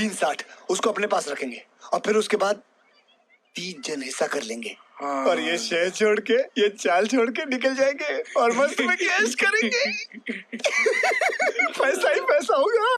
360 उसको अपने पास रखेंगे और फिर उसके बाद 3 जन हिस्सा कर लेंगे और ये शहर छोड़ के ये चाल छोड़ के निकल जाएंगे और मस्त में कैश करेंगे। पैसा ही पैसा होगा।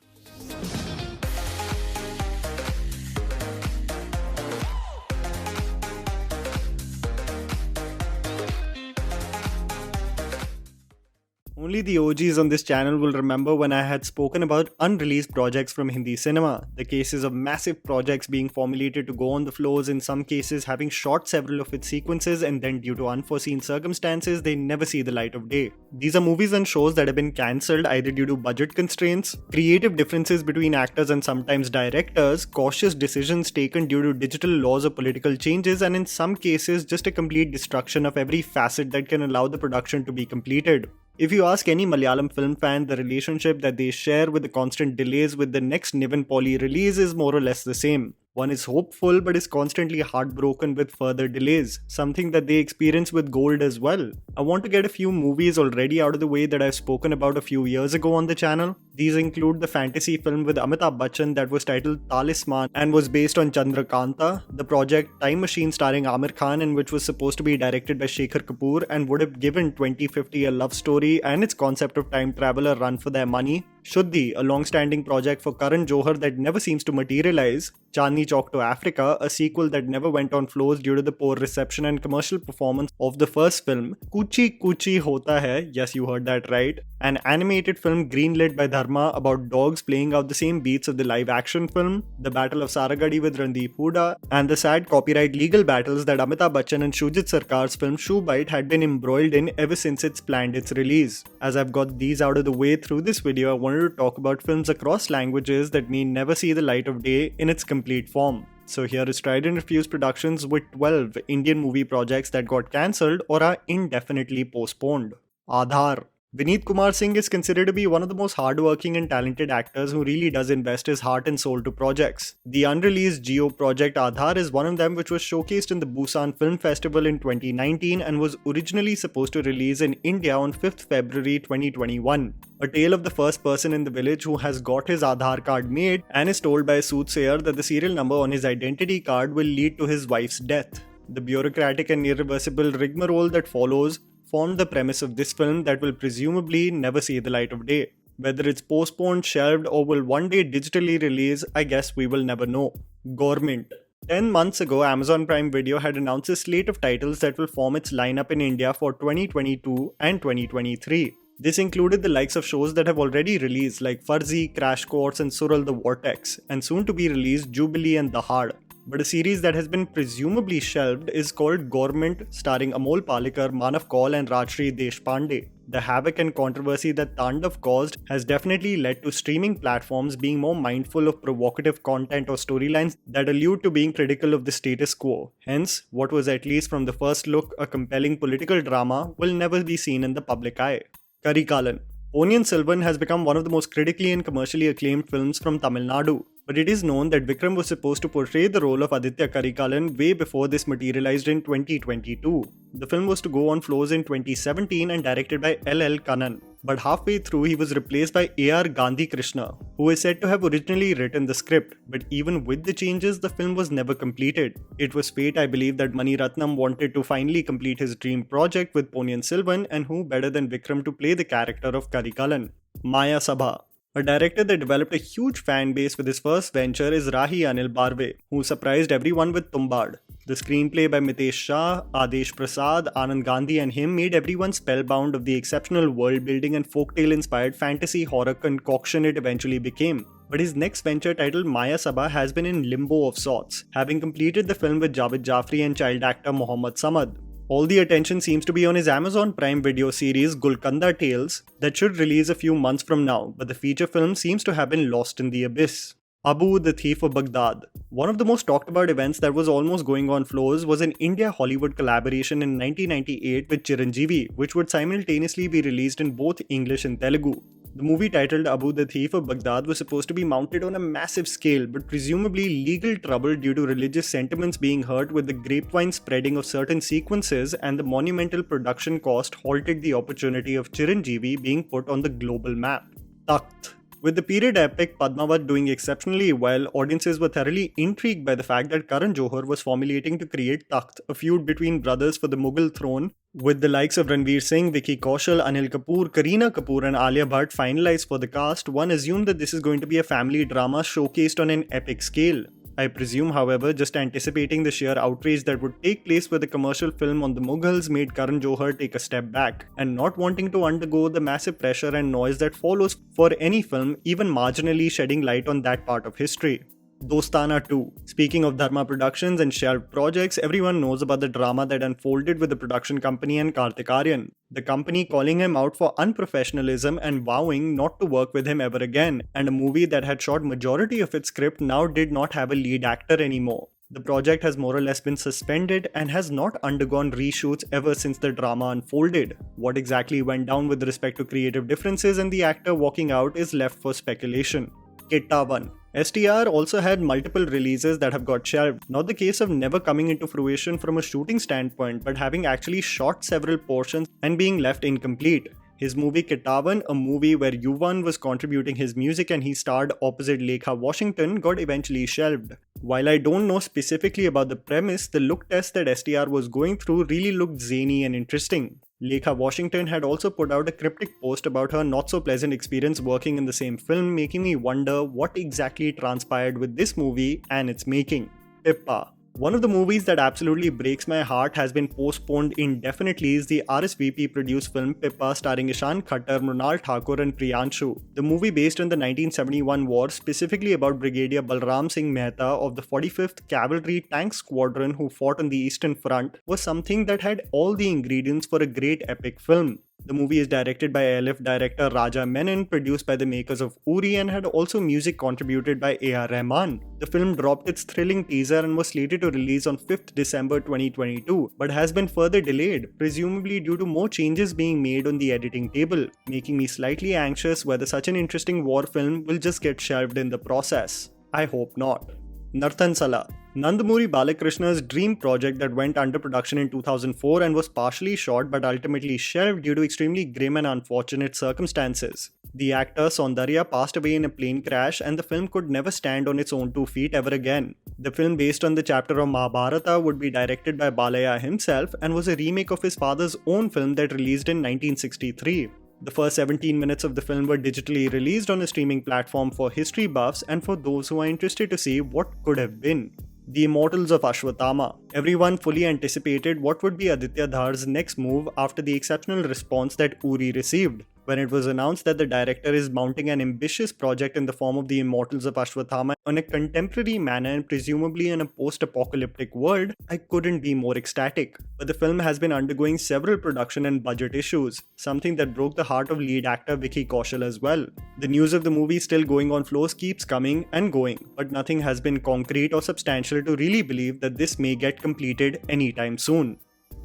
Only the OGs on this channel will remember when I had spoken about unreleased projects from Hindi cinema. The cases of massive projects being formulated to go on the floors, in some cases having shot several of its sequences and then due to unforeseen circumstances they never see the light of day. These are movies and shows that have been cancelled either due to budget constraints, creative differences between actors and sometimes directors, cautious decisions taken due to digital laws or political changes, and in some cases just a complete destruction of every facet that can allow the production to be completed. If you ask any Malayalam film fan, the relationship that they share with the constant delays with the next Niven Polly release is more or less the same. One is hopeful but is constantly heartbroken with further delays, something that they experience with Gold as well. I want to get a few movies already out of the way that I've spoken about a few years ago on the channel. These include the fantasy film with Amitabh Bachchan that was titled Talisman and was based on Chandrakanta, the project Time Machine starring Amir Khan and which was supposed to be directed by Shekhar Kapoor and would have given 2050 a love story and its concept of time travel a run for their money. Shuddhi, a long-standing project for Karan Johar that never seems to materialize. Chandni Chowk to Africa, a sequel that never went on floors due to the poor reception and commercial performance of the first film. Kuchi Kuchi Hota Hai, yes you heard that right. An animated film greenlit by Dharma about dogs playing out the same beats of the live-action film. The Battle of Saragadi with Randeep Hooda. And the sad copyright legal battles that Amitabh Bachchan and Shujit Sarkar's film Shoe Bite had been embroiled in ever since it's planned its release. As I've got these out of the way through this video, I wanted to talk about films across languages that may never see the light of day in its complete form. So here is Tried&Refused Productions with 12 Indian movie projects that got cancelled or are indefinitely postponed. Aadhar. Vineet Kumar Singh is considered to be one of the most hardworking and talented actors who really does invest his heart and soul to projects. The unreleased Geo project Aadhar is one of them, which was showcased in the Busan Film Festival in 2019 and was originally supposed to release in India on 5th February 2021. A tale of the first person in the village who has got his Aadhar card made and is told by a soothsayer that the serial number on his identity card will lead to his wife's death. The bureaucratic and irreversible rigmarole that follows formed the premise of this film that will presumably never see the light of day. Whether it's postponed, shelved, or will one day digitally release, I guess we will never know. Government. 10 months ago, Amazon Prime Video had announced a slate of titles that will form its lineup in India for 2022 and 2023. This included the likes of shows that have already released like Farzi, Crash Course, and Sural the Vortex, and soon to be released Jubilee and Dahad. But a series that has been presumably shelved is called Government, starring Amol Palekar, Manav Kaul and Rajshri Deshpande. The havoc and controversy that Tandav caused has definitely led to streaming platforms being more mindful of provocative content or storylines that allude to being critical of the status quo. Hence, what was at least from the first look a compelling political drama will never be seen in the public eye. Karikalan. Ponniyin Selvan has become one of the most critically and commercially acclaimed films from Tamil Nadu. But it is known that Vikram was supposed to portray the role of Aditya Karikalan way before this materialized in 2022. The film was to go on floors in 2017 and directed by L.L. Kannan. But halfway through he was replaced by A.R. Gandhi Krishna, who is said to have originally written the script. But even with the changes, the film was never completed. It was fate, I believe, that Mani Ratnam wanted to finally complete his dream project with Ponniyin Selvan, and who better than Vikram to play the character of Karikalan. Maya Sabha. A director that developed a huge fan base with his first venture is Rahi Anil Barve, who surprised everyone with Tumbad. The screenplay by Mitesh Shah, Adesh Prasad, Anand Gandhi and him made everyone spellbound of the exceptional world-building and folktale-inspired fantasy horror concoction it eventually became. But his next venture, titled Maya Sabha, has been in limbo of sorts, having completed the film with Javed Jafri and child actor Mohammad Samad. All the attention seems to be on his Amazon Prime Video series Gulkanda Tales that should release a few months from now, but the feature film seems to have been lost in the abyss. Abu, the Thief of Baghdad. One of the most talked about events that was almost going on floors was an India-Hollywood collaboration in 1998 with Chiranjeevi, which would simultaneously be released in both English and Telugu. The movie titled Abu the Thief of Baghdad was supposed to be mounted on a massive scale, but presumably legal trouble due to religious sentiments being hurt with the grapevine spreading of certain sequences and the monumental production cost halted the opportunity of Chiranjeevi being put on the global map. Takht. With the period epic Padmavat doing exceptionally well, audiences were thoroughly intrigued by the fact that Karan Johar was formulating to create Takht, a feud between brothers for the Mughal throne, with the likes of Ranveer Singh, Vicky Kaushal, Anil Kapoor, Kareena Kapoor and Alia Bhatt finalized for the cast. One assumed that this is going to be a family drama showcased on an epic scale. I presume, however, just anticipating the sheer outrage that would take place with a commercial film on the Mughals made Karan Johar take a step back, and not wanting to undergo the massive pressure and noise that follows for any film even marginally shedding light on that part of history. Dostana 2. Speaking of Dharma Productions and shelved projects, everyone knows about the drama that unfolded with the production company and Kartik Aaryan. The company calling him out for unprofessionalism and vowing not to work with him ever again, and a movie that had shot majority of its script now did not have a lead actor anymore. The project has more or less been suspended and has not undergone reshoots ever since the drama unfolded. What exactly went down with respect to creative differences and the actor walking out is left for speculation. Kitta 1. STR also had multiple releases that have got shelved, not the case of never coming into fruition from a shooting standpoint, but having actually shot several portions and being left incomplete. His movie Kitta 1, a movie where Yuvan was contributing his music and he starred opposite Lekha Washington, got eventually shelved. While I don't know specifically about the premise, the look test that STR was going through really looked zany and interesting. Lekha Washington had also put out a cryptic post about her not-so-pleasant experience working in the same film, making me wonder what exactly transpired with this movie and its making. Pippa. One of the movies that absolutely breaks my heart has been postponed indefinitely is the RSVP produced film Pippa starring Ishan Khattar, Mrunal Thakur and Priyanshu. The movie based on the 1971 war, specifically about Brigadier Balram Singh Mehta of the 45th Cavalry Tank Squadron who fought on the Eastern Front, was something that had all the ingredients for a great epic film. The movie is directed by ALF director Raja Menon, produced by the makers of Uri, and had also music contributed by A.R. Rahman. The film dropped its thrilling teaser and was slated to release on 5th December 2022, but has been further delayed, presumably due to more changes being made on the editing table, making me slightly anxious whether such an interesting war film will just get shelved in the process. I hope not. Nartan Sala. Nandamuri Balakrishna's dream project that went under production in 2004 and was partially shot but ultimately shelved due to extremely grim and unfortunate circumstances. The actor Saundarya passed away in a plane crash and the film could never stand on its own 2 feet ever again. The film, based on the chapter of Mahabharata, would be directed by Balaya himself and was a remake of his father's own film that released in 1963. The first 17 minutes of the film were digitally released on a streaming platform for history buffs and for those who are interested to see what could have been. The Immortals of Ashwatthama. Everyone fully anticipated what would be Aditya Dhar's next move after the exceptional response that Uri received. When it was announced that the director is mounting an ambitious project in the form of the Immortals of Ashwatthama on a contemporary manner and presumably in a post-apocalyptic world, I couldn't be more ecstatic. But the film has been undergoing several production and budget issues, something that broke the heart of lead actor Vicky Kaushal as well. The news of the movie still going on flows keeps coming and going, but nothing has been concrete or substantial to really believe that this may get completed anytime soon.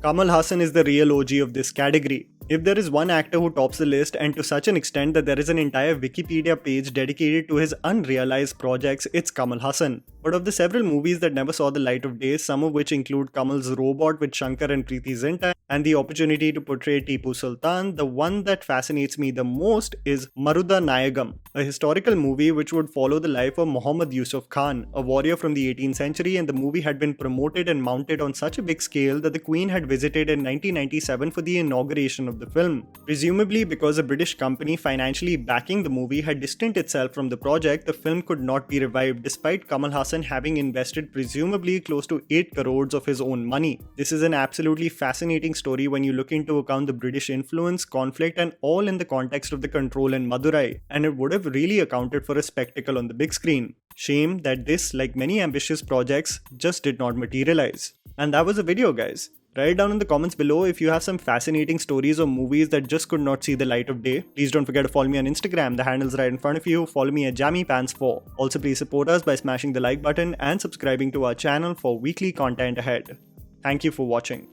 Kamal Haasan is the real OG of this category. If there is one actor who tops the list, and to such an extent that there is an entire Wikipedia page dedicated to his unrealized projects, it's Kamal Haasan. But of the several movies that never saw the light of day, some of which include Kamal's Robot with Shankar and Preeti Zinta, and the opportunity to portray Tipu Sultan, the one that fascinates me the most is Maruda Nayagam, a historical movie which would follow the life of Muhammad Yusuf Khan, a warrior from the 18th century, and the movie had been promoted and mounted on such a big scale that the Queen had visited in 1997 for the inauguration of the film. Presumably because a British company financially backing the movie had distanced itself from the project, the film could not be revived despite Kamal Haasan having invested presumably close to 8 crores of his own money. This is an absolutely fascinating story when you look into account the British influence, conflict, and all in the context of the control in Madurai, and it would have really accounted for a spectacle on the big screen. Shame that this, like many ambitious projects, just did not materialize. And that was the video, guys. Write down in the comments below if you have some fascinating stories or movies that just could not see the light of day. Please don't forget to follow me on Instagram, the handle's right in front of you. Follow me at JammyPants4. Also, please support us by smashing the like button and subscribing to our channel for weekly content ahead. Thank you for watching.